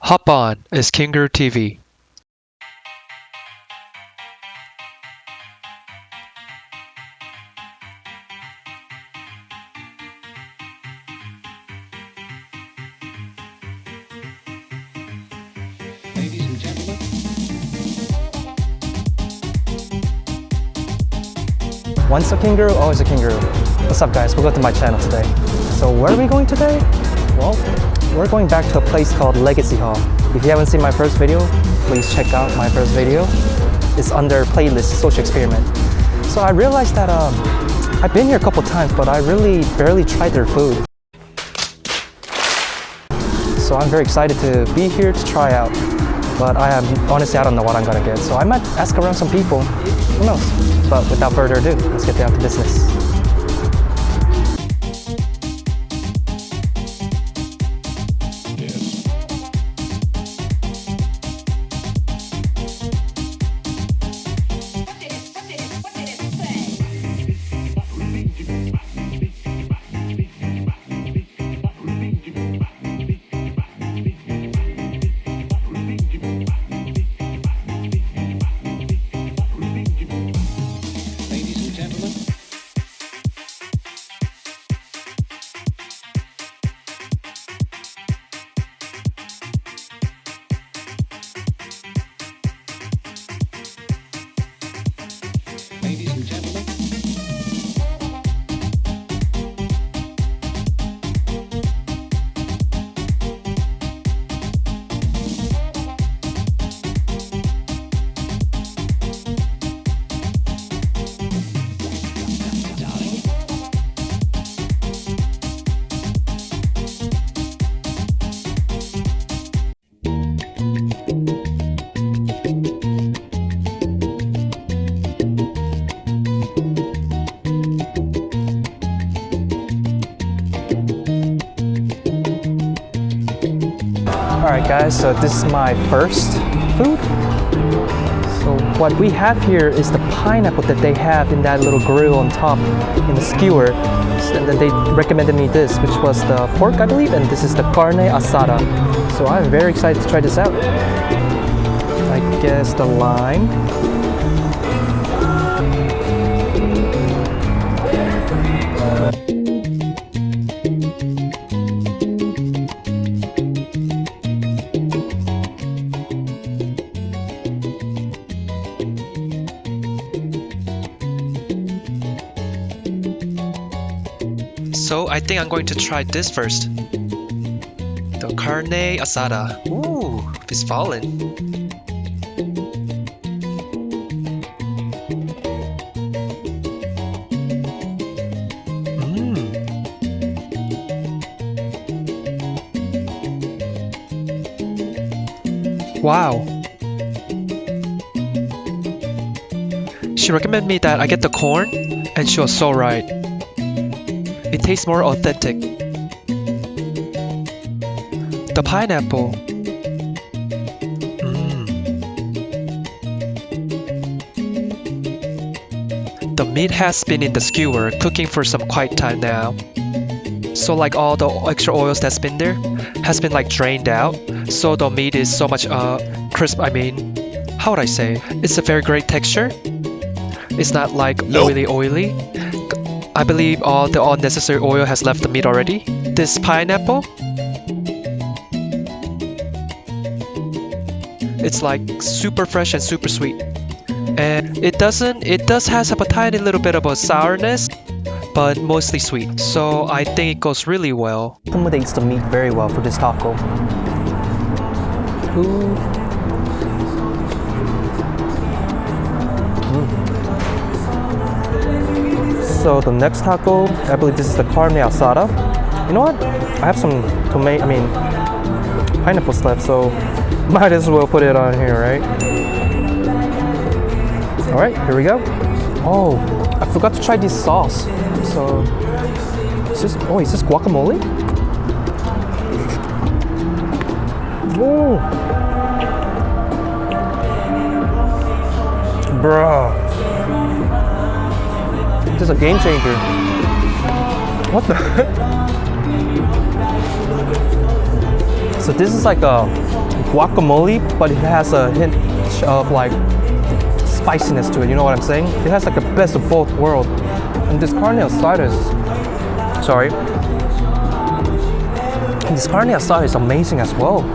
Hop on, it's KimgarooTV. Ladies and gentlemen. Once a kangaroo, always a kangaroo. What's up guys, welcome to my channel today. So where are we going today? Well, we're going back to a place called Legacy Hall. If you haven't seen my first video, please check out my first video. It's under playlist Social Experiment. So I realized that I've been here a couple times, but I really barely tried their food. So I'm very excited to be here to try out. But honestly, I don't know what I'm gonna get. So I might ask around some people, who knows? But without further ado, let's get down to business. Ladies and gentlemen. Alright guys, so this is my first food. So what we have here is the pineapple that they have in that little grill on top in the skewer. And then they recommended me this, which was the pork I believe, and this is the Carne Asada. So I'm very excited to try this out. I guess the lime. So I think I'm going to try this first. The Carne Asada. Ooh, it's falling. Wow. She recommended me that I get the corn, and she was so right. It tastes more authentic. The pineapple. The meat has been in the skewer cooking for some quite time now. So like all the extra oils that's been there has been like drained out. So the meat is so much crisp, how would I say? It's a very great texture. It's not like oily. I believe all the unnecessary oil has left the meat already. This pineapple, it's like super fresh and super sweet. And it does have a tiny little bit of a sourness, but mostly sweet. So I think it goes really well. Accommodates the meat very well for this taco. Ooh. So the next taco, I believe this is the Carne Asada. You know what? I have some pineapples left, so might as well put it on here, right? All right, here we go. Oh, I forgot to try this sauce. So, is this guacamole? Ooh. Bro. This is a game changer. What the heck? So this is like a guacamole, but it has a hint of like spiciness to it. You know what I'm saying? It has like the best of both worlds. And this carne asada is, sorry. And this carne asada is amazing as well.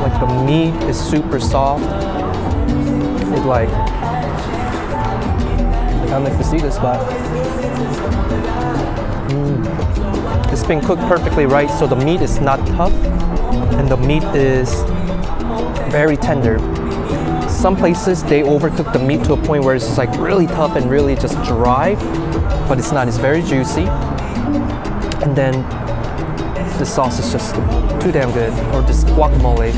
Like the meat is super soft. It like, I don't know if you see this, but it's been cooked perfectly right, so the meat is not tough and the meat is very tender. Some places they overcook the meat to a point where it's just like really tough and really just dry, but it's not, it's very juicy. And then the sauce is just too damn good, or this guacamole.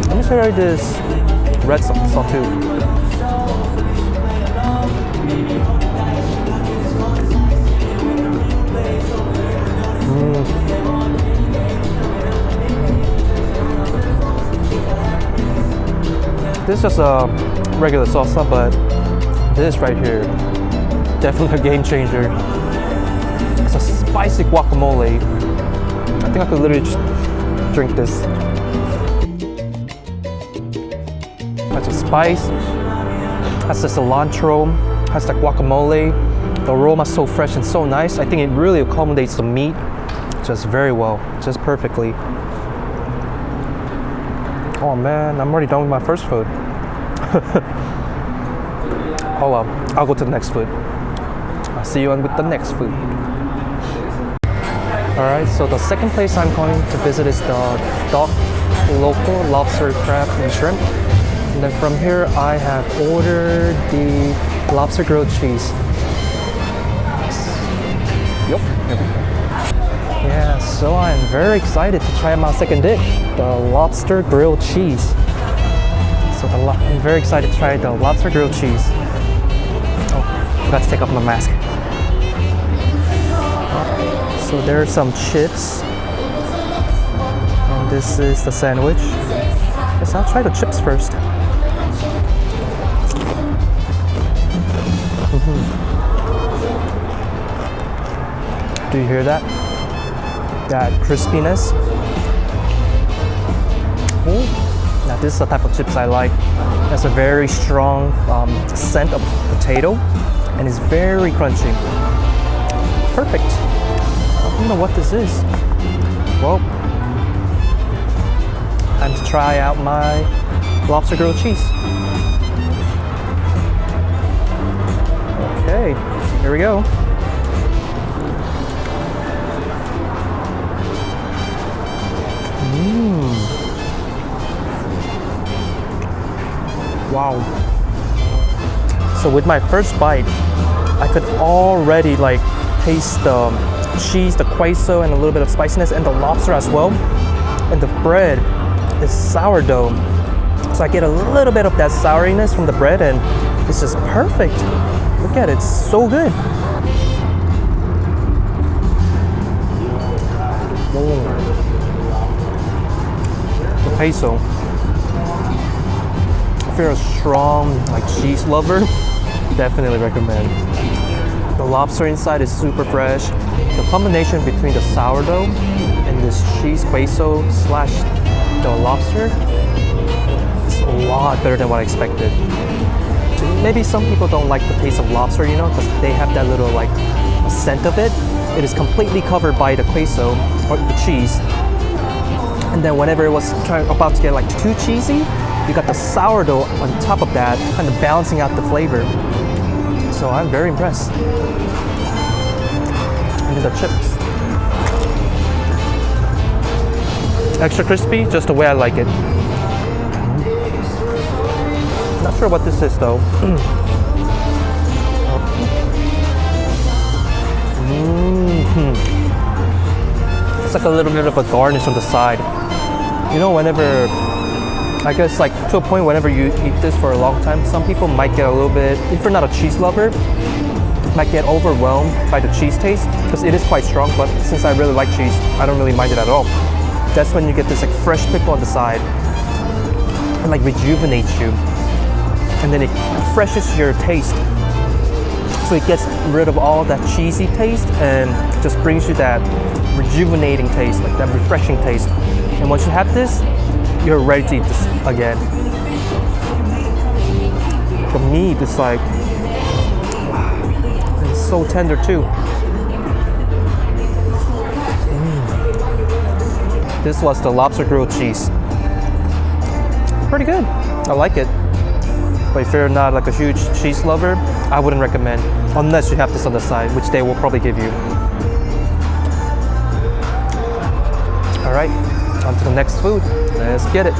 Let me try this red sauce too. This is just a regular salsa, but this right here, definitely a game changer. It's a spicy guacamole. I think I could literally just drink this. Has a spice, has the cilantro, has the guacamole. The aroma is so fresh and so nice. I think it really accommodates the meat just very well, just perfectly. Oh man, I'm already done with my first food. Hold on, I'll go to the next food. I'll see you on with the next food. Alright, so the second place I'm going to visit is the Dock Local Lobster, Crab, and Shrimp. And then from here, I have ordered the lobster grilled cheese. Yup, here we go. Yeah, so I'm very excited to try my second dish, the lobster grilled cheese. So I'm very excited to try the lobster grilled cheese. Oh, forgot to take off my mask. So there's some chips. And this is the sandwich. Guess I'll try the chips first. Do you hear that? That crispiness. Ooh. Now this is the type of chips I like. It has a very strong scent of potato and it's very crunchy. Perfect. I don't know what this is. Well, time to try out my lobster grilled cheese. Okay, here we go. Wow. So with my first bite, I could already like taste the cheese, the queso, and a little bit of spiciness, and the lobster as well. And the bread is sourdough. So I get a little bit of that souriness from the bread, and it's just perfect. Look at it, it's so good. The queso. If you're a strong like cheese lover, definitely recommend. The lobster inside is super fresh. The combination between the sourdough and this cheese queso slash the lobster is a lot better than what I expected. Maybe some people don't like the taste of lobster, you know, because they have that little like a scent of it. It is completely covered by the queso or the cheese. And then whenever it was about to get like too cheesy, you got the sourdough on top of that, kind of balancing out the flavor. So I'm very impressed. And the chips. Extra crispy, just the way I like it. Not sure what this is though. It's like a little bit of a garnish on the side. You know, whenever, I guess like to a point whenever you eat this for a long time, some people might get a little bit, if you're not a cheese lover, might get overwhelmed by the cheese taste because it is quite strong, but since I really like cheese, I don't really mind it at all. That's when you get this like fresh pickle on the side and like rejuvenates you, and then it refreshes your taste. So it gets rid of all that cheesy taste and just brings you that rejuvenating taste, like that refreshing taste. And once you have this, you're ready to eat this again. The meat is like, it's so tender too. This was the lobster grilled cheese. Pretty good. I like it. But if you're not like a huge cheese lover, I wouldn't recommend, unless you have this on the side, which they will probably give you. All right, on to the next food. Let's get it.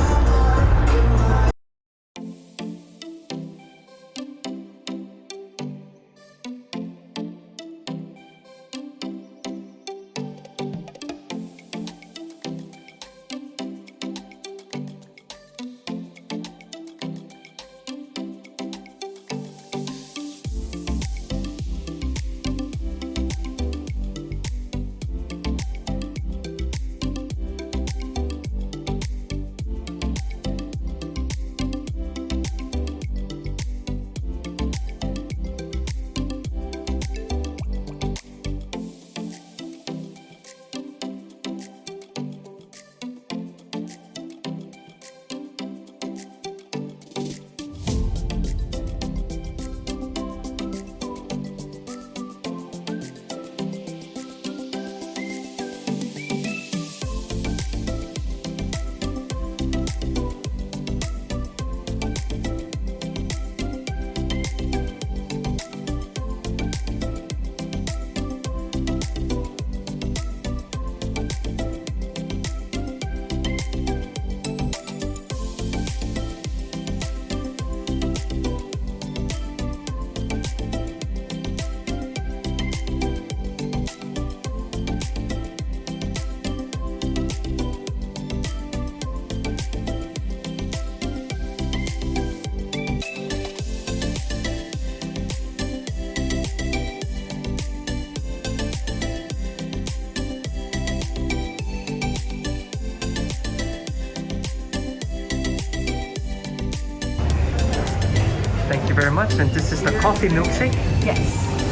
Thank you very much. And this is the coffee milkshake. Yes,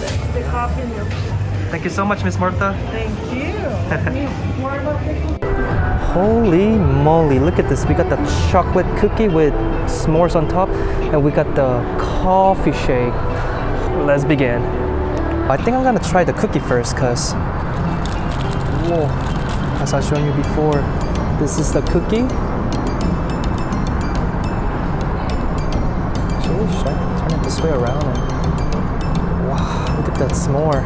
that's the coffee milkshake. Thank you so much, Miss Martha. Thank you. More about the cookie. Holy moly, look at this. We got the chocolate cookie with s'mores on top, and we got the coffee shake. Let's begin. I think I'm gonna try the cookie first, cause whoa, as I've shown you before, this is the cookie. Should I turn it this way around? And wow, look at that s'more.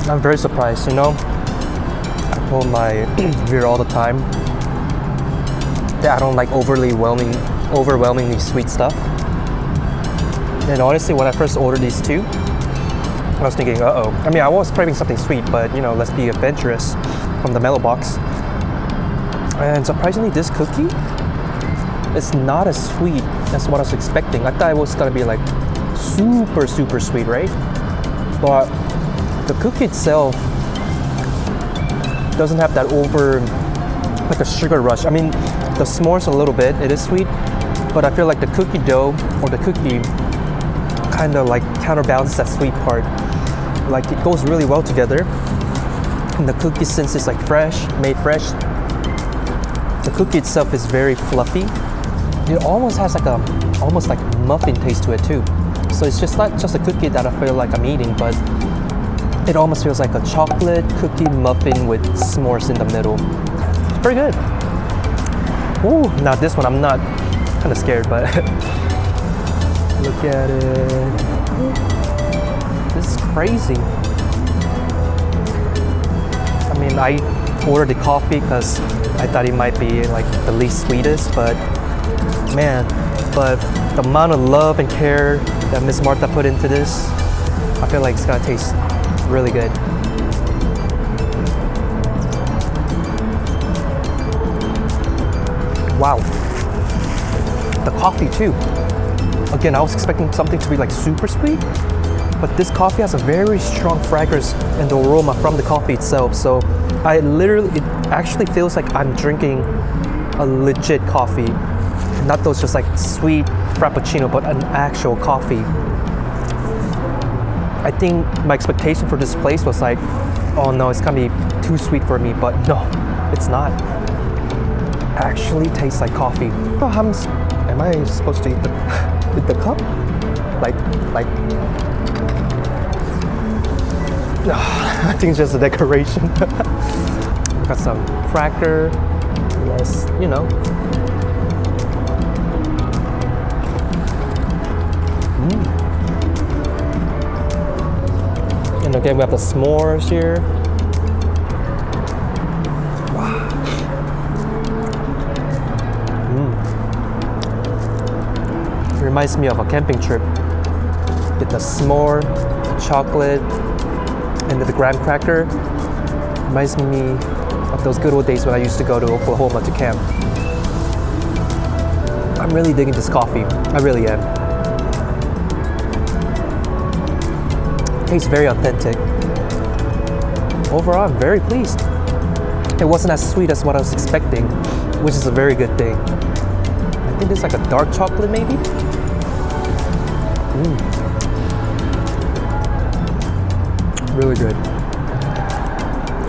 I'm very surprised, you know. I told my viewer all the time that I don't like overwhelmingly sweet stuff. And honestly, when I first ordered these two, I was thinking, uh-oh. I mean, I was craving something sweet, but you know, let's be adventurous from the mellow box. And surprisingly, this cookie is not as sweet as what I was expecting. I thought it was gonna be like super, super sweet, right? But the cookie itself doesn't have that like a sugar rush. I mean, the s'mores a little bit, it is sweet, but I feel like the cookie dough or the cookie kind of like counterbalances that sweet part. Like it goes really well together. And the cookie, since it's like made fresh, the cookie itself is very fluffy. It almost has like almost like muffin taste to it too. So it's just not just a cookie that I feel like I'm eating, but it almost feels like a chocolate cookie muffin with s'mores in the middle. It's pretty good. Ooh, now this one I'm not kind of scared, but look at it. This is crazy. I mean, I ordered the coffee because I thought it might be like the least sweetest, but man, the amount of love and care that Miss Martha put into this, I feel like it's gonna taste really good. Wow. The coffee too. Again, I was expecting something to be like super sweet, But this coffee has a very strong fragrance and the aroma from the coffee itself. So it actually feels like I'm drinking a legit coffee. Not those just like sweet frappuccino, but an actual coffee. I think my expectation for this place was like, oh no, it's gonna be too sweet for me, but no, it's not. Actually tastes like coffee. Oh, am I supposed to eat the cup? Like, I think it's just a decoration. Got some cracker, yes, you know. And again, we have the s'mores here. Wow. Reminds me of a camping trip. With the s'more, the chocolate, and the graham cracker. Reminds me of those good old days when I used to go to Oklahoma to camp. I'm really digging this coffee. I really am. Tastes very authentic. Overall, I'm very pleased. It wasn't as sweet as what I was expecting, which is a very good thing. I think it's like a dark chocolate maybe? Really good.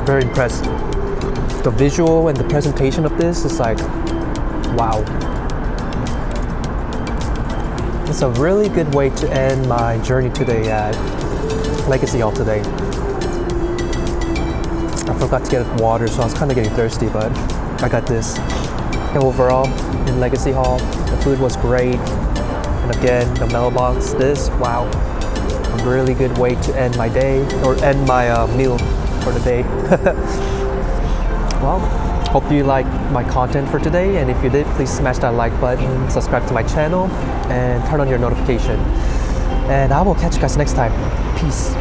Very impressed. The visual and the presentation of this is like, wow. It's a really good way to end my journey today at Legacy Hall today. I forgot to get water, so I was kind of getting thirsty, but I got this. And overall, in Legacy Hall, the food was great. And again, the mailbox, wow. A really good way to end my day, or end my meal for the day. Well, hope you liked my content for today, and if you did, please smash that like button, subscribe to my channel, and turn on your notification. And I will catch you guys next time. Peace.